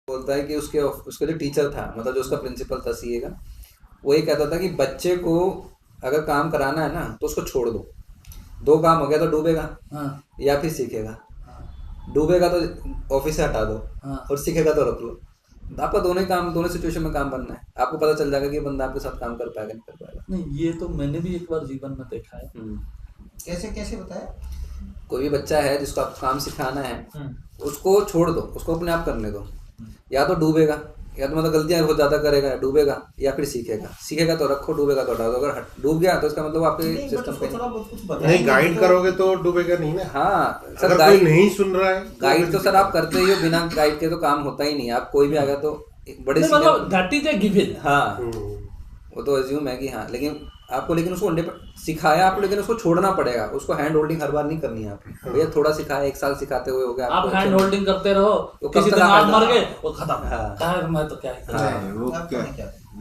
बोलता है कि उसके उसका जो टीचर था, मतलब जो उसका प्रिंसिपल था सीए का, वो ये कहता था कि बच्चे को अगर काम कराना है ना तो उसको छोड़ दो। दो काम हो गया, तो डूबेगा या फिर सीखेगा। डूबेगा तो ऑफिस से हटा दो, और सीखेगा तो रख लो। आपका दोनों ही काम, दोनों सिचुएशन में काम बनना है। आपको पता चल जाएगा कि बंदा आपके साथ काम कर पाएगा नहीं कर पाएगा। नहीं, ये तो मैंने भी एक बार जीवन में देखा है। कैसे कैसे बताया? कोई भी बच्चा है जिसको आपको काम सिखाना है, उसको छोड़ दो, उसको अपने आप करने दो। या तो डूबेगा, या तो मतलब गलतियां बहुत ज्यादा करेगा, डूबेगा, या फिर सीखेगा। सीखेगा तो रखो, डूबेगा तो हटा दो। अगर डूब गया तो इसका मतलब आपके सिस्टम पे नहीं, गाइड करोगे तो डूबेगा नहीं ना। हाँ सर, अगर कोई गाइड नहीं सुन रहा है गाइड तो सर आप करते ही हो, बिना गाइड के तो काम होता ही नहीं। आप कोई भी आ गया तो बड़े मतलब दैट इज अ गिवन। हाँ, वो तो अज्यूम है कि हाँ, लेकिन आपको, लेकिन उसको सिखाया आपको, लेकिन उसको छोड़ना पड़ेगा। उसको हैंड होल्डिंग हर बार नहीं करनी है आपको। भैया थोड़ा सिखाया, एक साल सिखाते हुए हो गया, आप हैंड होल्डिंग करते रहो, किसी दिन आप मर गए वो खत्म। मैं तो क्या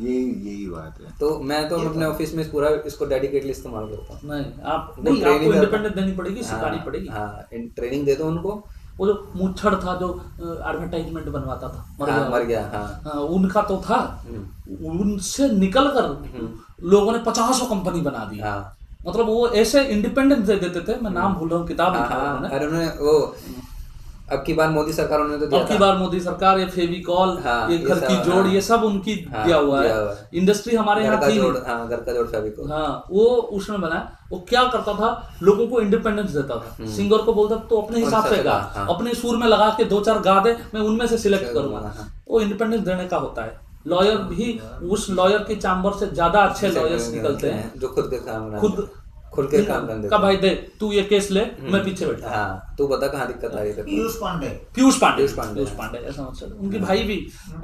यही बात है। तो मैं तो अपने ऑफिस में पूरा इसको डेडिकेटली इस्तेमाल करता हूँ। नहीं, आपको इंडिपेंडेंट देनी पड़ेगी, सिखानी पड़ेगी। हाँ, ट्रेनिंग दे दो उनको। वो जो मुच्छड़ था जो एडवर्टाइजमेंट बनवाता था, मर गया। हाँ, उनका तो था, उनसे निकल कर लोगों ने 50 कंपनी बना दी। मतलब वो ऐसे इंडिपेंडेंस दे देते थे। मैं नाम भूल रहा हूँ, किताब लिखा है उन्होंने। वो अब की बार मोदी सरकार उन्होंने तो दिया, अब की बार मोदी सरकार, ये फेविकॉल, ये घर की जोड़, ये सब उनकी दिया हुआ है। इंडस्ट्री हमारे यहाँ थी, घर का जोड़ फेविकॉल। हाँ, वो उसने बनाया। वो क्या करता था, लोगों को इंडिपेंडेंस देता था। सिंगर को बोलता तो अपने हिसाब से गा, अपने सुर में लगा के 2-4 गा दे, मैं उनमें से सिलेक्ट करूंगा। वो इंडिपेंडेंस देने का होता है। लॉयर भी उस लॉयर की चैम्बर से ज्यादा अच्छे लॉयर्स निकलते हैं जो खुद के काम खुल के काम कर देते। भाई दे तू ये केस ले, मैं पीछे बैठा। हाँ, तू बता कहाँ दिक्कत आ रही है। पीयूष पांडे ऐसा मत चलो, उनके भाई भी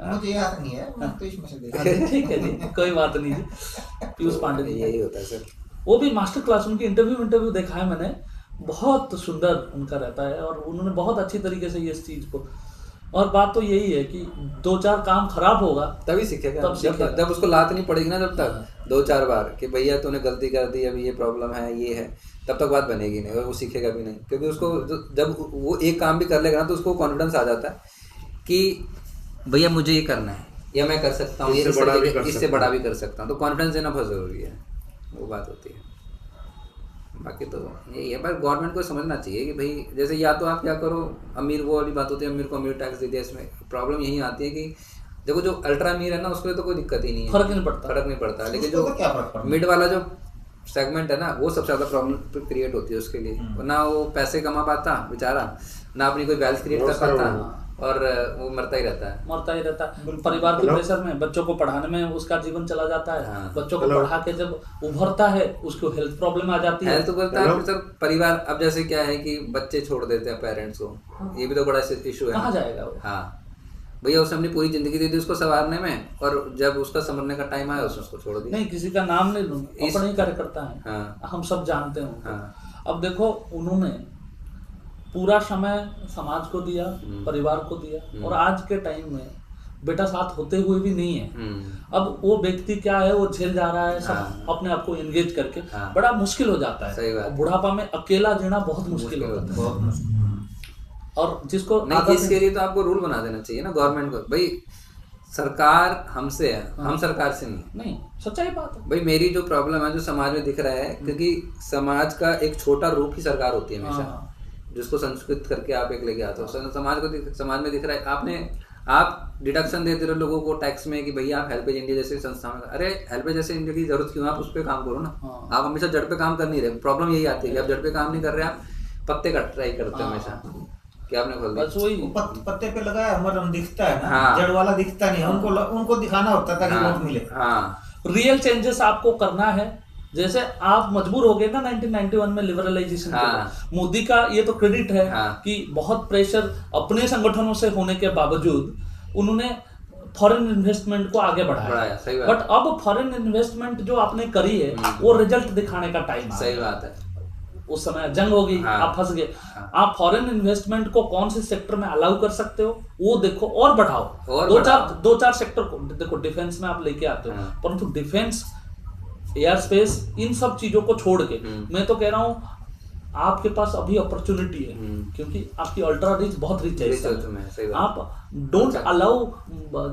मुझे याद नहीं है, मैं तो इसमें से देखा। ठीक है जी, कोई बात नहीं जी। पीयूष पांडे यही होता है सर। वो भी मास्टर क्लास, उनकी इंटरव्यू देखा है मैंने, बहुत सुंदर उनका रहता है। और उन्होंने बहुत अच्छी तरीके से इस चीज को, और बात तो यही है कि 2-4 काम खराब होगा तभी सीखेगा। जब उसको लात नहीं पड़ेगी ना, जब तक 2-4 बार कि भैया तूने गलती कर दी, अभी ये प्रॉब्लम है, ये है, तब तक बात बनेगी नहीं और वो सीखेगा भी नहीं। क्योंकि उसको जब वो एक काम भी कर लेगा ना, तो उसको कॉन्फिडेंस आ जाता है कि भैया मुझे ये करना है, या मैं कर सकता हूँ, इससे बड़ा भी कर सकता हूँ। तो कॉन्फिडेंस देना बहुत ज़रूरी है, वो बात होती है। बाकी तो यही है, पर गवर्नमेंट को समझना चाहिए कि भाई, जैसे या तो आप क्या करो, अमीर, वो वाली बात होती है, अमीर को अमीर टैक्स दे दिया। इसमें प्रॉब्लम यही आती है कि देखो, जो अल्ट्रा अमीर है ना, उसको तो कोई दिक्कत ही नहीं है, फर्क नहीं पड़ता। लेकिन जो मिड वाला जो सेगमेंट है ना, वो सबसे ज़्यादा प्रॉब्लम क्रिएट होती है उसके लिए। ना वो पैसे कमा पाता बेचारा, ना अपनी कोई वेल्थ क्रिएट कर पाता, और वो मरता ही रहता है। परिवार के प्रेशर में बच्चों को पढ़ाने में उसका जीवन चला जाता है। बच्चों को पढ़ा के जब उभरता है, उसको हेल्थ प्रॉब्लम आ जाती है। हेल्थ बोलता है सर, परिवार। अब जैसे क्या है कि बच्चे छोड़ देते हैं पेरेंट्स को, ये भी तो बड़ा इशू है। कहाँ जाएगा वो? हाँ भैया, उसने अपनी पूरी जिंदगी दे दी उसको संवारने में, और जब उसका संवरने का टाइम आया, उसने उसको छोड़ दिया। नहीं, किसी का नाम नहीं लूँ, अपना ही कार्यकर्ता है। हम सब जानते हैं। अब देखो, उन्होंने पूरा समय समाज को दिया, परिवार को दिया, और आज के टाइम में बेटा साथ होते हुए भी नहीं है। अब वो व्यक्ति क्या है, वो झेल जा रहा है सब अपने आप को एंगेज करके। बड़ा मुश्किल हो जाता है। बुढ़ापा में अकेला जीना बहुत मुश्किल होता है। और जिसको नहीं, इसके लिए तो आपको रूल बना देना चाहिए ना गवर्नमेंट को। भाई सरकार हमसे है, हम सरकार से नहीं। सच्चाई बात है भाई। मेरी जो प्रॉब्लम है, जो समाज में दिख रहा है, क्योंकि समाज का एक छोटा रूप ही सरकार होती है हमेशा, जिसको संस्कृत करके आप एक लेके आते हो। समाज में दिख रहा है, आप डिडक्शन देते रहो लोगों को टैक्स में कि भैया आप हेल्पेज इंडिया जैसे संस्था में, अरे हेल्पेज जैसे इंडिया की जरूरत क्यों? आप उस पर काम करो ना। आप हमेशा जड़ पे काम कर नहीं रहे। प्रॉब्लम यही आती है कि आप जड़ पे काम नहीं कर रहे, आप पत्ते का ट्राई करते हो हमेशा। क्या आपने खोल दिया? पत्ते पे लगाया मरम दिखता है ना, जड़ वाला दिखता नहीं। उनको दिखाना होता है ताकि वोट मिले। रियल चेंजेस आपको करना है। जैसे आप मजबूर हो गए ना 1991 में लिबरलाइजेशन के। मोदी का ये तो क्रेडिट है कि बहुत प्रेशर अपने संगठनों से होने के बावजूद उन्होंने फॉरेन इन्वेस्टमेंट को आगे बढ़ाया। बट अब फॉरेन इन्वेस्टमेंट जो आपने करी है, वो रिजल्ट दिखाने का टाइम सही बात है। उस समय जंग हो गई, आप फंस गए। आप फॉरेन इन्वेस्टमेंट को कौन से सेक्टर में अलाउ कर सकते हो, वो देखो और बढ़ाओ। दो चार सेक्टर को देखो। डिफेंस में आप लेके आते हो, परंतु डिफेंस, एयर स्पेस, इन सब चीजों को छोड़ के मैं तो कह रहा हूँ आपके पास अभी अपॉर्चुनिटी है, क्योंकि आपकी अल्ट्रा रिच बहुत रिच है, आप डोंट अलाउ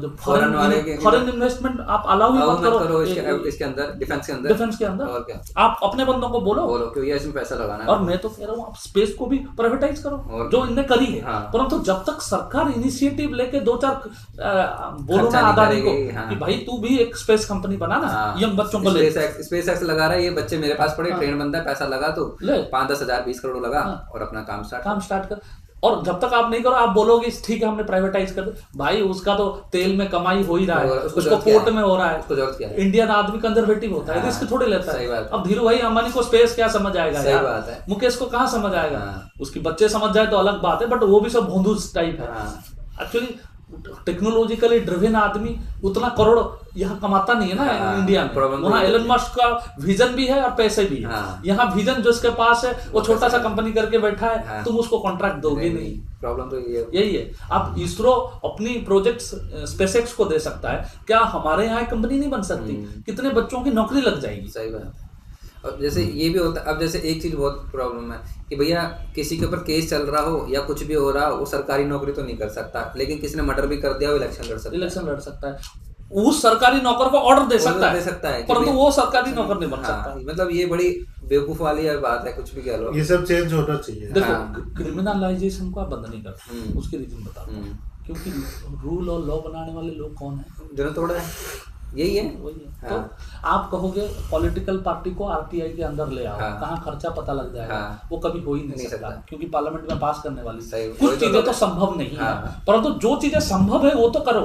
जो फॉरेन इन्वेस्टमेंट आप अलाउ ही मत करो इसके अंदर, डिफेंस के अंदर और क्या, आप अपने बंदों को बोलो क्योंकि इसमें पैसा लगाना है। और मैं तो कह रहा हूँ आप स्पेस को भी प्राइवेटाइज करो जो इनने करी है, परंतु जब तक सरकार इनिशिएटिव लेके 2-4 बोलो ना अदानी को कि भाई तू भी एक स्पेस कंपनी बना ना, यंग बच्चों को ले, स्पेस एक्स लगा रहा है, ये बच्चे मेरे पास पड़े, ट्रेन बनता है, पैसा लगा तो 5-10 हजार 20 करोड़ लगा और अपना काम स्टार्ट कर। और जब तक आप नहीं करो, आप बोलोगे ठीक है हमने प्राइवेटाइज कर दिया, भाई उसका तो तेल में कमाई हो ही रहा है, उसको पोर्ट में हो रहा है, उसको जरूरत क्या है? इंडियन आदमी कंजर्वेटिव होता है, रिस्क थोड़ी लेता है। अब धीरू भाई अंबानी को स्पेस क्या समझ आएगा यार, मुकेश को कहाँ समझ आएगा, उसके बच्चे समझ जाए तो अलग बात है, बट वो भी सब भोंदूस टाइप है। एक्चुअली टेक्नोलॉजिकली ड्रिवन आदमी उतना करोड़ यहाँ कमाता नहीं है ना इंडिया में। वहाँ एलन मस्क का विजन भी है और पैसे भी है। यहाँ विजन जो उसके पास है वो छोटा सा कंपनी करके बैठा है, तुम उसको कॉन्ट्रैक्ट दोगे नहीं। प्रॉब्लम तो यही है। अब इसरो अपनी प्रोजेक्ट स्पेसएक्स को दे सकता है, क्या हमारे यहाँ कंपनी नहीं बन सकती? कितने बच्चों की नौकरी लग जाएगी। सही बात है। और जैसे ये भी होता है, अब जैसे एक चीज बहुत प्रॉब्लम है कि भैया किसी के ऊपर केस चल रहा हो या कुछ भी हो रहा हो, वो सरकारी नौकरी तो नहीं कर सकता, लेकिन किसी ने मर्डर भी कर दिया वो इलेक्शन लड़ सकता है। उस सरकारी नौकर को ऑर्डर दे सकता है परंतु वो सरकारी नौकर नहीं बन सकता। मतलब ये बड़ी बेवकूफ वाली बात है, कुछ भी कह लो। ये सब चेंज होना चाहिए। देखो क्रिमिनलाइजेशन को आप बंद नहीं करते, उसकी रीजन बताता हूँ। क्योंकि रूल और लॉ बनाने वाले लोग कौन है? जो तोड़ा है यही है। तो आप कहोगे पॉलिटिकल पार्टी को आरटीआई के अंदर ले आओ, कहाँ खर्चा पता लग जाएगा, वो कभी हो ही नहीं सकता क्योंकि पार्लियामेंट में पास करने वाली कुछ चीजें तो संभव नहीं है, परंतु जो चीजें संभव है वो तो करो।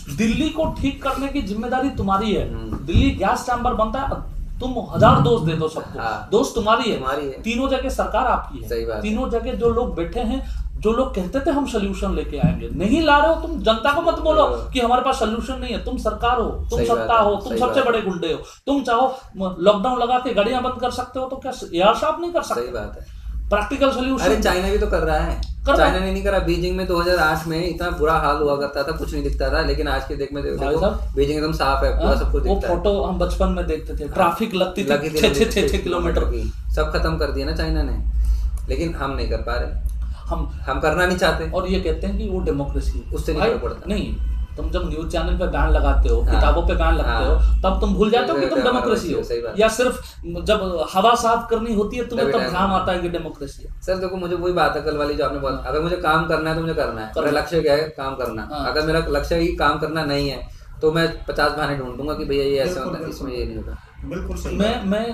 दिल्ली को ठीक करने की जिम्मेदारी तुम्हारी है। दिल्ली गैस चैम्बर बनता है, तुम 1000 दोष दे दो सबको, दोष तुम्हारी है। तीनों जगह सरकार आपकी है, तीनों जगह जो लोग बैठे हैं, जो लोग कहते थे हम सोल्यूशन लेके आएंगे, नहीं ला रहे हो। तुम जनता को मत बोलो कि हमारे पास सोल्यूशन नहीं है। तुम सरकार हो, तुम सत्ता हो, तुम सबसे बड़े गुंडे हो। तुम चाहो लॉकडाउन लगा के गाड़ियां बंद कर सकते हो, तो क्या एयर साफ नहीं कर सकते? सही बात है। Practical solution. अरे चाइना भी तो कर रहा है। चाइना ने नहीं करा। बीजिंग में 2008 में इतना बुरा हाल हुआ करता था, कुछ नहीं दिखता था, लेकिन आज के देख में देखो बीजिंग एकदम साफ है, पूरा सब कुछ दिखता है। वो फोटो हम बचपन में देखते थे, ट्रैफिक लगती थी 6 किलोमीटर की, सब खत्म कर दिया ना चाइना ने, लेकिन हम नहीं कर पा रहे। हम करना नहीं चाहते और ये कहते हैं कि वो डेमोक्रेसी, उससे नहीं फर्क पड़ता। नहीं, तुम जब न्यूज चैनल पे गान लगाते हो, किताबों पे गान लगते हो, तब तुम भूल जाते हो कि तुम डेमोक्रेसी हो, या सिर्फ जब हवा साफ करनी होती है तुम्हें तब ध्यान आता है कि डेमोक्रेसी है। सर देखो, मुझे वही बात है कल वाली जो आपने बोला, अगर मुझे काम करना है तो मुझे करना है। मेरा लक्ष्य क्या है? काम करना। अगर मेरा लक्ष्य ही काम करना नहीं है तो मैं 50 बहाने ढूंढूंगा कि भैया ये ऐसा होता है, इसमें ये नहीं होता। बिल्कुल सही। मैं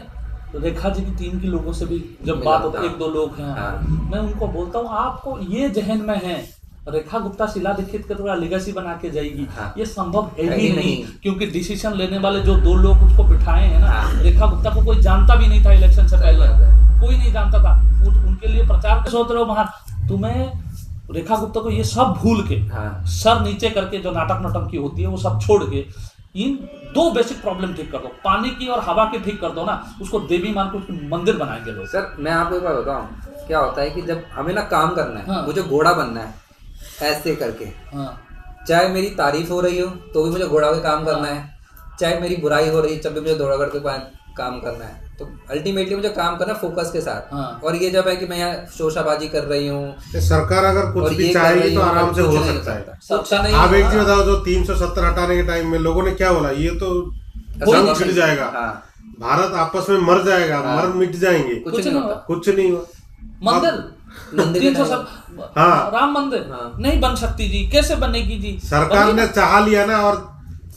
रेखा जी की टीम के लोगों से भी जब बात होती है, 1-2 लोग हैं, मैं उनको बोलता हूँ आपको ये जहन में है रेखा गुप्ता शीला दीक्षित के थोड़ा लेगेसी बना के जाएगी, ये संभव है ही नहीं। क्योंकि डिसीजन लेने वाले जो 2 लोग उसको बिठाए हैं ना, रेखा गुप्ता को कोई जानता भी नहीं था इलेक्शन से पहले, कोई नहीं जानता था। उनके लिए प्रचार सोच रहे हो वहां, तुम्हें रेखा गुप्ता को ये सब भूल के सर नीचे करके जो नाटक की होती है वो सब छोड़ के इन 2 बेसिक प्रॉब्लम ठीक कर दो, पानी की और हवा की ठीक कर दो ना, उसको देवी मान के मंदिर बनाएंगे लोग। सर मैं आपको एक बात बताऊं, क्या होता है कि जब हमें ना काम करना है, मुझे घोड़ा बनना है ऐसे करके, चाहे मेरी तारीफ हो रही हो तो भी मुझे घोड़ा के काम करना है, चाहे मेरी बुराई हो रही है तब भी मुझे दौड़ा करके काम करना है। तो अल्टीमेटली मुझे काम करना फोकस के साथ। और ये जब है कि मैं यहाँ शोशाबाजी कर रही हूँ, सरकार अगर कुछ भी चाहेगी तो आराम से हो सकता है। आप एक चीज बताओ, जो 370 हटाने के टाइम में लोगों ने क्या बोला, ये तो जंग छिड़ जाएगा, भारत आपस में मर जाएगा, मर मिट जाएंगे, कुछ नहीं हुआ। मंदिर 300 राम मंदिर नहीं बन सकती जी, कैसे बनेगी जी? सरकार ने चाह लिया ना और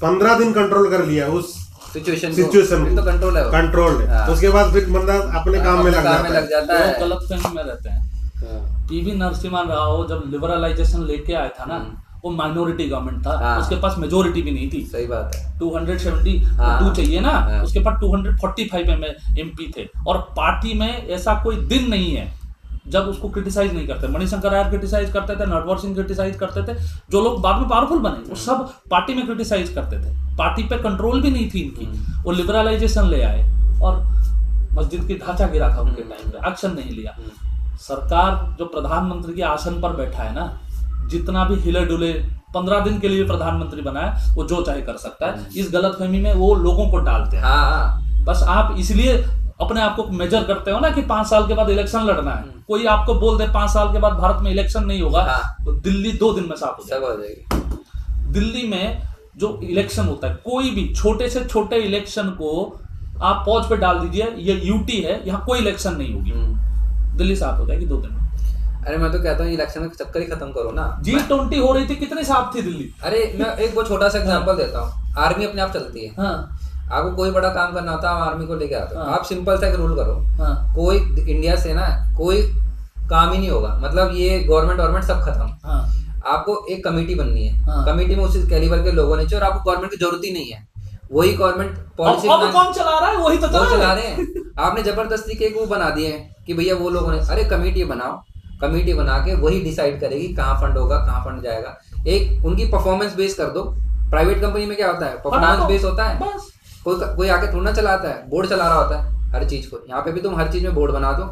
15 दिन कंट्रोल कर लिया उस सिचुएशन में, तो कंट्रोल है। उसके बाद फिर बंदा अपने काम में लग जाता है। गलतफहमी में रहते हैं। पीवी नरसिम्हा राव जब लिबरलाइजेशन लेके आया था ना, वो माइनॉरिटी गवर्नमेंट था, उसके पास मेजोरिटी भी नहीं थी। सही बात है। 272 चाहिए ना, उसके पास 245 MP थे। और पार्टी में ऐसा कोई दिन नहीं है जब उसको क्रिटिसाइज नहीं करते। मणिशंकर राय क्रिटिसाइज करते थे, नटवर सिंह क्रिटिसाइज करते थे, जो लोग बाद में पावरफुल बने वो सब पार्टी में क्रिटिसाइज करते थे। पार्टी पे कंट्रोल भी नहीं थी इनकी। वो लिबरलाइजेशन ले आए और मस्जिद की ढांचा गिरा था उनके टाइम पे, एक्शन नहीं लिया। सरकार जो प्रधानमंत्री के आसन पर बैठा है ना, जितना भी हिले डुले 15 दिन के लिए प्रधानमंत्री बनाया, वो जो चाहे कर सकता है। इस गलतफहमी में वो लोगों को डालते हैं। बस आप इसलिए अपने आप को मेजर करते हो ना कि 5 साल के बाद इलेक्शन लड़ना है, कोई आपको बोल दे 5 साल के बाद भारत में इलेक्शन नहीं होगा, तो दिल्ली 2 दिन में साफ हो जाएगी। दिल्ली में जो इलेक्शन होता है, कोई भी छोटे से छोटे इलेक्शन को आप पॉज पे डाल दीजिए, ये यूटी है, यहाँ कोई इलेक्शन नहीं होगी, दिल्ली साफ हो जाएगी 2 दिन में। अरे मैं तो कहता हूँ इलेक्शन का चक्कर ही खत्म करो ना। G20 हो रही थी, कितनी साफ थी दिल्ली। अरे मैं एक बहुत छोटा सा एग्जांपल देता हूँ, आर्मी अपने आप चलती है। आपको कोई बड़ा काम करना होता है, आप आर्मी को लेके आते हो। आप सिंपल सा एक रूल करो, कोई इंडिया से ना कोई काम ही नहीं होगा, मतलब ये गवर्नमेंट सब खत्म। आपको एक कमेटी बननी है, कमेटी में उसी कैलिबर के लोगों ने चाहिए, और आपको गवर्नमेंट की जरूरत ही नहीं है, वही गवर्नमेंट पॉलिसी कौन चला रहा है, वही तो चला रहे हैं। आपने जबरदस्ती के वो बना दिए कि भैया वो लोगों ने, अरे कमेटी बनाओ, कमेटी बना के वही डिसाइड करेगी कहाँ फंड होगा, कहाँ फंड जाएगा। एक उनकी परफॉर्मेंस बेस कर दो। प्राइवेट कंपनी में क्या होता है, परफॉर्मेंस बेस होता है, कोई आके थोड़ा चलाता है, बोर्ड चला रहा होता है हर चीज को। यहाँ पे भी तुम हर चीज में बोर्ड बना दो,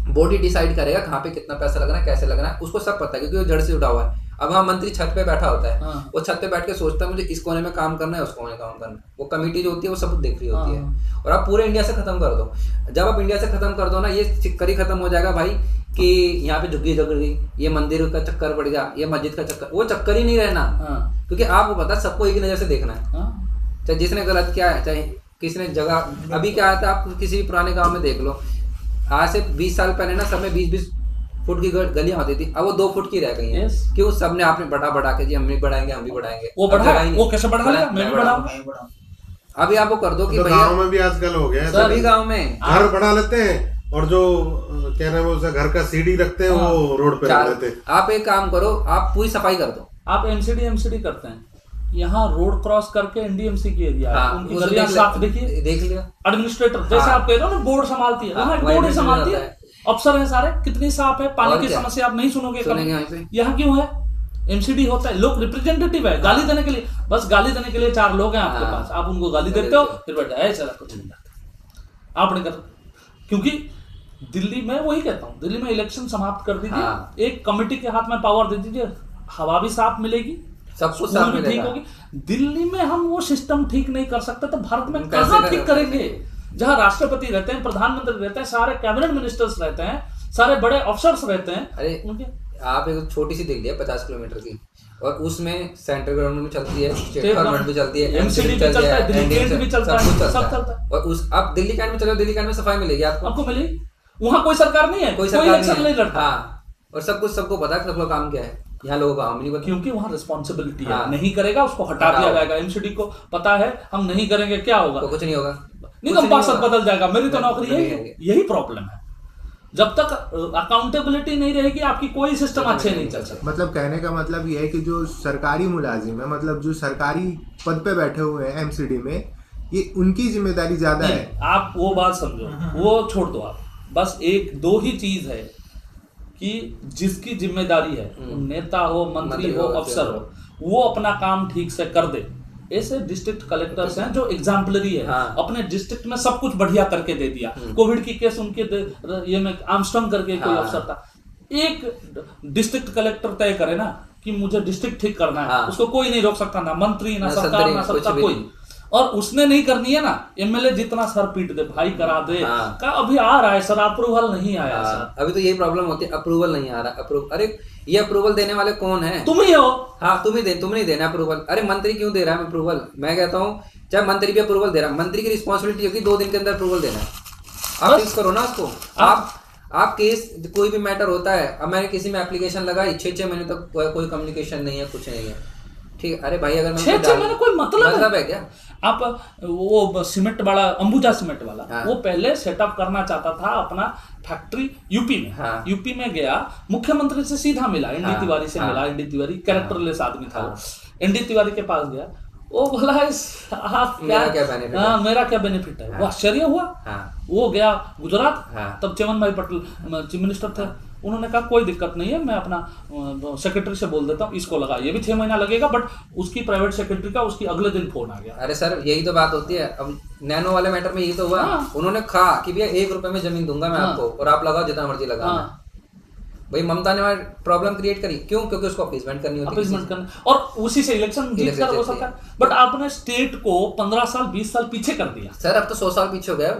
बोर्ड ही डिसाइड करेगा कहाँ पे कितना पैसा लगना है, कैसे लगना है, उसको सब पता है, क्योंकि वो जड़ से जुड़ा हुआ है। अब वहाँ मंत्री छत पे बैठा होता है, वो छत पे बैठ के सोचता है मुझे इस कोने में काम करना है, उस कोने में काम करना है। वो कमेटी जो होती है वो सब देख रही होती है। और आप पूरे इंडिया से खत्म कर दो। जब आप इंडिया से खत्म कर दो ना, ये चक्कर ही खत्म हो जाएगा भाई कि यहाँ पे झुग्गी झगड़ गई, ये मंदिर का चक्कर पड़ गया, ये मस्जिद का चक्कर, वो चक्कर ही नहीं रहना। क्योंकि आपको पता सबको एक नजर से देखना है, चाहे जिसने गलत किया है, चाहे किसी ने जगह। अभी क्या आता है, आप किसी भी पुराने गांव में देख लो, आज से 20 साल पहले ना सब में 20-20 फुट की गलियां होती थी, अब वो 2 फुट की रह गई हैं। क्यों? सबने आपने बढ़ा के जी हम भी बढ़ाएंगे, हम भी बढ़ाएंगे। वो बढ़ा, वो कैसे बढ़ा लिया, मैं भी बढ़ाऊंगा। अभी आपको कर दो कि गांव में भी आजकल हो गया, सभी गांव में घर बढ़ा लेते हैं, और जो क्या नाम है उसका घर का सीढ़ी रखते हैं वो रोड पे रख लेते हैं। आप एक काम करो, आप पूरी सफाई कर दो। आप एमसीडी करते हैं, यहाँ रोड क्रॉस करके एनडीएमसी की एरिया है, उनकी गलियां साफ देखिए, देख लिया। एडमिनिस्ट्रेटर जैसे आप कह रहे हो ना, बोर्ड संभालती है, वहाँ बोर्ड ही संभालती है, अफसर है सारे, कितनी साफ है। पानी की समस्या आप नहीं सुनोगे, यहाँ क्यों है? एमसीडी होता है, लोग रिप्रेजेंटेटिव है गाली देने के लिए, बस गाली देने के लिए 4 लोग हैं आपके पास, आप उनको गाली देते हो, फिर बैठ जाए चला कुछ नहीं जाता आपने कर। क्योंकि दिल्ली में वही कहता हूँ, दिल्ली में इलेक्शन समाप्त कर दीजिए, एक कमेटी के हाथ में पावर दे दीजिए, हवा भी साफ मिलेगी, सब कुछ साफ भी ठीक होगी। दिल्ली में हम वो सिस्टम ठीक नहीं कर सकते, तो भारत में कहाँ ठीक करेंगे? जहाँ राष्ट्रपति रहते हैं, प्रधानमंत्री रहते हैं, सारे कैबिनेट मिनिस्टर्स रहते हैं, सारे बड़े अफसर्स रहते हैं। अरे उनके आप एक छोटी सी देख लिया 50 किलोमीटर की, और उसमें सेंट्रल गवर्नमेंट भी चलती है, स्टेट गवर्नमेंट भी चलती है, एमसीडी भी चलता है, दिल्ली कैंट भी चलता है, सब चलता है। और उस आप दिल्ली कैंट में चलो, दिल्ली कैंट में सफाई मिलेगी आपको मिलेगी। वहाँ कोई सरकार नहीं है, कोई इलेक्शन नहीं लड़ता, और सब कुछ सबको पता है सबका काम क्या है। यहाँ लोगों का काम नहीं पता, क्योंकि वहाँ रिस्पॉन्सिबिलिटी है, नहीं करेगा उसको हटा दिया जाएगा। एमसीडी को पता है हम नहीं करेंगे क्या होगा, कुछ नहीं होगा, निगम पार्षद बदल जाएगा, मेरी तो नौकरी है। यही प्रॉब्लम है, जब तक अकाउंटेबिलिटी नहीं रहेगी आपकी कोई सिस्टम अच्छे नहीं चल सकता। मतलब कहने का मतलब ये है कि जो सरकारी मुलाजिम है, मतलब जो सरकारी पद पे बैठे हुए हैं एमसीडी में, ये उनकी जिम्मेदारी ज्यादा है। आप वो बात समझो, वो छोड़ दो आप, बस 1-2 ही चीज है कि जिसकी जिम्मेदारी है, नेता हो, मंत्री हो, अफसर हो, वो अपना काम ठीक से कर दे। ऐसे डिस्ट्रिक्ट कलेक्टर्स हैं जो एग्जाम्पलरी है, अपने डिस्ट्रिक्ट में सब कुछ बढ़िया करके दे दिया। कोविड की केस उनके ये में आर्मस्ट्रांग करके कोई अफसर था, एक डिस्ट्रिक्ट कलेक्टर तय करे ना कि मुझे डिस्ट्रिक्ट ठीक करना है, उसको कोई नहीं रोक सकता, ना मंत्री, ना सरकार, ना सत्ता, कोई। और उसने नहीं करनी है ना, एमएलए जितना सर पीट दे भाई, करा दे का अभी आ रहा है सर, अप्रूवल नहीं आया सर। अभी तो यही प्रॉब्लम होती है, अप्रूवल नहीं आ रहा। अरे ये अप्रूवल देने वाले कौन है? तुम ही हो। हाँ, तुम नहीं देना अप्रूवल। अरे मंत्री क्यों दे रहा है अप्रूवल? मैं कहता हूँ चाहे मंत्री भी अप्रूवल दे रहा है, मंत्री की रिस्पॉन्सिबिलिटी होगी 2 दिन के अंदर अप्रूवल देना है। आप फिक्स करो ना उसको। आप केस कोई भी मैटर होता है, अब मैंने किसी में एप्लीकेशन लगाई, 6 महीने तक कोई कम्युनिकेशन नहीं है, कुछ नहीं है, ठीक। अरे भाई अगर 6 महीने कोई मतलब है क्या? आप वो सीमेंट वाला, अंबुजा सीमेंट वाला, वो पहले सेटअप करना चाहता था अपना फैक्ट्री यूपी में। यूपी में गया, मुख्यमंत्री से सीधा मिला, एनडी तिवारी से मिला। एनडी तिवारी कैरेक्टरलेस आदमी था वो। एनडी तिवारी के पास गया, वो बोला आप मेरा क्या बेनिफिट है? वो आश्चर्य हुआ। वो गया गुजरात, तब चमन भाई पटेल चीफ मिनिस्टर थे, उन्होंने कहा कोई दिक्कत नहीं है, मैं अपना सेक्रेटरी से बोल देता हूँ, इसको लगा, ये भी 6 महीना लगेगा, बट उसकी प्राइवेट सेक्रेटरी का उसकी अगले दिन फोन आ गया। अरे सर यही तो बात होती है। अब नैनो वाले मैटर में यही तो हुआ। उन्होंने कहा कि भैया 1 रुपए में जमीन दूंगा मैं आपको, और आप लगाओ जितना मर्जी लगाओ। भाई ममता ने प्रॉब्लम क्रिएट करी, क्यों? क्योंकि उसको अपीसमेंट करनी होती है और उसी से इलेक्शन जीत कर वो सरकार। बट आपने स्टेट को 15 साल 20 साल पीछे कर दिया सर, अब तो 100 साल पीछे हो गया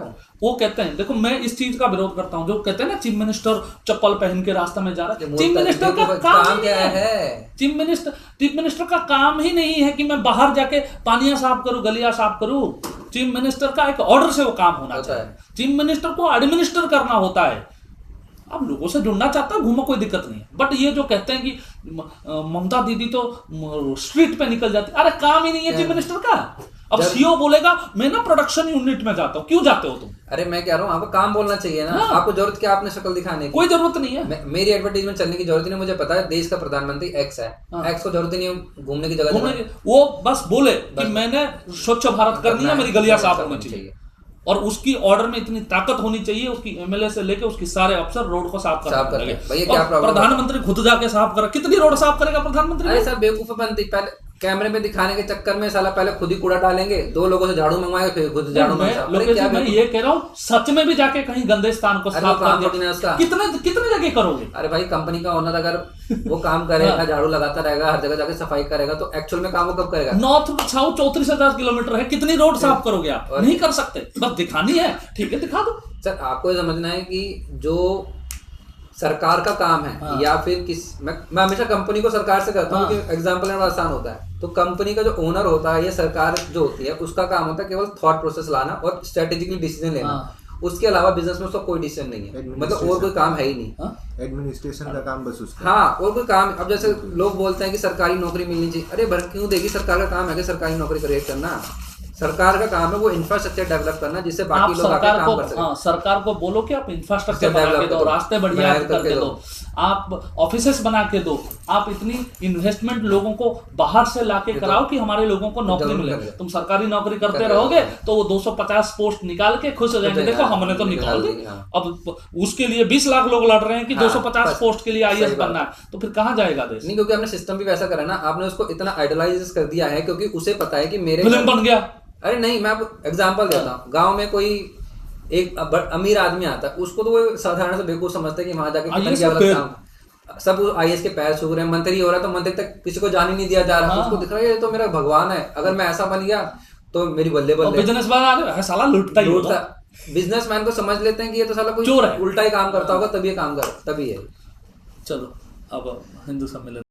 वो कहते हैं, देखो मैं इस चीज का विरोध करता हूं, जो कहते हैं ना चीफ मिनिस्टर चप्पल पहन के रास्ते में जा रहा है। चीफ मिनिस्टर का काम क्या है? चीफ मिनिस्टर का काम ही नहीं है कि मैं बाहर जाके पानियां साफ करूं, गलियां साफ करूं। चीफ मिनिस्टर का एक ऑर्डर से वो काम होना चाहिए। चीफ मिनिस्टर को एडमिनिस्टर करना होता है। अब लोगों से जुड़ना चाहता है, घूमो, कोई दिक्कत नहीं है। बट ये जो कहते हैं कि ममता दीदी तो स्ट्रीट पे निकल जाती, अरे काम ही नहीं है चीफ मिनिस्टर का। अब सीईओ बोलेगा मैं ना प्रोडक्शन यूनिट में जाता हूँ, क्यों जाते हो तुम? अरे मैं कह रहा हूँ आपको काम बोलना चाहिए ना। आपको जरूरत क्या आपने शक्ल दिखाने की? कोई जरूरत नहीं है। मेरी एडवर्टाइजमेंट चलने की जरूरत नहीं। मुझे पता है देश का प्रधानमंत्री एक्स है, एक्स को जरूरत नहीं है घूमने की जगह। वो बस बोले कि मैंने स्वच्छ भारत करनी है, मेरी गलियां साफ होनी चाहिए, और उसकी ऑर्डर में इतनी ताकत होनी चाहिए, उसकी एमएलए से लेके उसकी सारे अफसर रोड को साफ करने लगे। प्रधानमंत्री खुद जाके साफ कर, कितनी रोड साफ करेगा प्रधानमंत्री? अरे सर बेवकूफ बनती, पहले कैमरे में दिखाने के चक्कर में साला पहले खुद ही कूड़ा डालेंगे, 2 लोगों से झाड़ू मंगवाएंगे, फिर खुद झाड़ू मैं ये कह रहा हूँ सच में भी जाके कहीं गंदे स्थान को साफ कर कितने जगह करोगे? अरे भाई कंपनी का ओनर अगर वो काम करेगा, झाड़ू लगाता रहेगा, हर जगह जाके सफाई करेगा, तो एक्चुअल में काम वो कब करेगा? नॉर्थ साउथ 34,000 किलोमीटर है, कितनी रोड साफ करोगे आप? नहीं कर सकते, बस दिखानी है, ठीक है दिखा दो। सर आपको समझना है कि जो सरकार का काम है या फिर मैं हमेशा कंपनी को सरकार से करता हूँ क्योंकि एग्जांपल में आसान होता है। तो कंपनी का जो ओनर होता है या सरकार जो होती है उसका काम होता है केवल थॉट प्रोसेस लाना और स्ट्रेटेजिकली डिसीजन लेना। उसके अलावा बिजनेस में उसका कोई डिसीजन नहीं है, मतलब और कोई काम है ही नहीं। एडमिनिस्ट्रेशन का काम बस उसका। हाँ, और कोई काम। अब जैसे लोग बोलते हैं कि सरकारी नौकरी मिलनी चाहिए, अरे भर क्यों देगी? सरकार का काम है कि सरकारी नौकरी क्रिएट करना। सरकार का काम है वो इंफ्रास्ट्रक्चर डेवलप करना जिससे बाकी लोग आके काम कर सकें। सरकार को बोलो कि आप इंफ्रास्ट्रक्चर बना के दो, रास्ते बढ़िया करके दो, आप ऑफिसेस बना के दो, आप इतनी इन्वेस्टमेंट लोगों को बाहर से लाके कराओ कि हमारे लोगों को नौकरी मिले। तुम सरकारी नौकरी करते रहोगे तो वो 250 पोस्ट निकाल के खुश हो जाएंगे, देखो हमने तो निकाल दी। अब उसके लिए 20 लाख लोग लड़ रहे हैं कि 250 पोस्ट के लिए आईएएस बनना है, तो फिर कहाँ जाएगा देश? नहीं, क्योंकि आपने सिस्टम भी वैसा करा ना, आपने उसको इतना आइडलाइज कर दिया है क्योंकि उसे पता है कि मेरे फिल्म बन गया। अरे नहीं, मैं आपको एग्जांपल देता हूँ। गांव में कोई एक अमीर आदमी आता है, उसको तो वो साधारण से बेवकूफ समझता है कि वहां जाके कितना गलत काम, सब आईएएस के पैर छू रहे हैं, मंत्री हो रहा है तो मंत्री तक किसी को जाने नहीं दिया जा रहा। उसको दिख रहा है ये तो मेरा भगवान है, अगर मैं ऐसा बन गया तो मेरी बल्ले बल्ले। बिजनेसमैन साला लूटता ही होता। बिजनेसमैन को समझ लेते हैं कि ये तो साला कोई चोर है, उल्टा ही काम करता होगा, तभी ये काम कर, तभी है। चलो अब हिंदू सम्मेलन